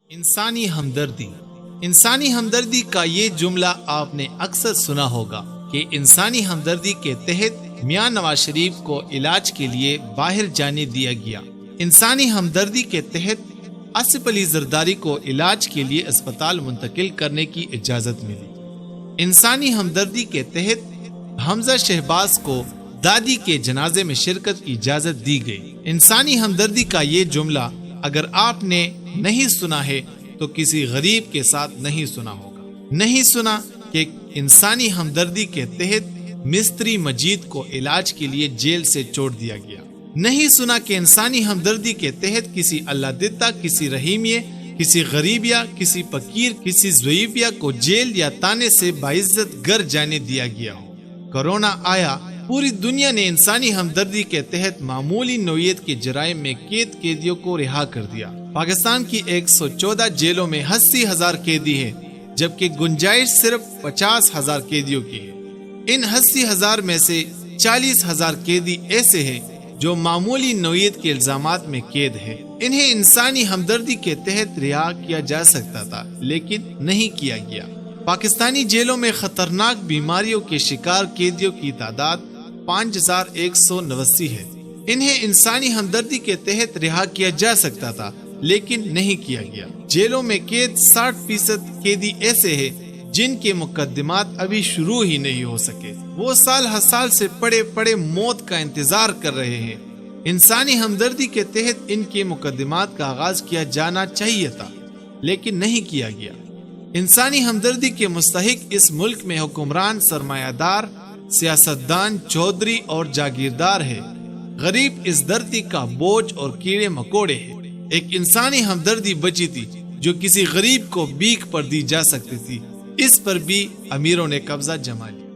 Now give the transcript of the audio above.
انسانی ہمدردی۔ انسانی ہمدردی کا یہ جملہ آپ نے اکثر سنا ہوگا کہ انسانی ہمدردی کے تحت میاں نواز شریف کو علاج کے لیے باہر جانے دیا گیا۔ انسانی ہمدردی کے تحت آصف علی زرداری کو علاج کے لیے اسپتال منتقل کرنے کی اجازت ملی۔ انسانی ہمدردی کے تحت حمزہ شہباز کو دادی کے جنازے میں شرکت کی اجازت دی گئی۔ انسانی ہمدردی کا یہ جملہ اگر آپ نے نہیں سنا ہے تو کسی غریب کے ساتھ نہیں سنا ہوگا۔ نہیں سنا کہ انسانی ہمدردی کے تحت مستری مجید کو علاج کے لیے جیل سے چھوڑ دیا گیا۔ نہیں سنا کہ انسانی ہمدردی کے تحت کسی اللہ دتا، کسی رحیمیہ، کسی غریبیا، کسی فقیر، کسی ضعیفیا کو جیل یا تانے سے باعزت گھر جانے دیا گیا ہو۔ کرونا آیا، پوری دنیا نے انسانی ہمدردی کے تحت معمولی نوعیت کے جرائم میں قیدیوں کو رہا کر دیا۔ پاکستان کی 114 جیلوں میں 80,000 قیدی ہیں، جبکہ گنجائش صرف 50,000 قیدیوں کی ہے۔ ان 80,000 میں سے 40,000 قیدی ایسے ہیں جو معمولی نوعیت کے الزامات میں قید ہیں۔ انہیں انسانی ہمدردی کے تحت رہا کیا جا سکتا تھا، لیکن نہیں کیا گیا۔ پاکستانی جیلوں میں خطرناک بیماریوں کے شکار قیدیوں کی تعداد 5,189 ہے۔ انہیں انسانی ہمدردی کے تحت رہا کیا جا سکتا تھا، لیکن نہیں کیا گیا۔ جیلوں میں قید 60% قیدی ایسے ہیں جن کے مقدمات ابھی شروع ہی نہیں ہو سکے۔ وہ سال ہر سال سے پڑے پڑے موت کا انتظار کر رہے ہیں۔ انسانی ہمدردی کے تحت ان کے مقدمات کا آغاز کیا جانا چاہیے تھا، لیکن نہیں کیا گیا۔ انسانی ہمدردی کے مستحق اس ملک میں حکمران، سرمایہ دار، سیاستدان، چودھری اور جاگیردار ہے۔ غریب اس دھرتی کا بوجھ اور کیڑے مکوڑے ہیں۔ ایک انسانی ہمدردی بچی تھی جو کسی غریب کو بھیک پر دی جا سکتی تھی، اس پر بھی امیروں نے قبضہ جما لیا۔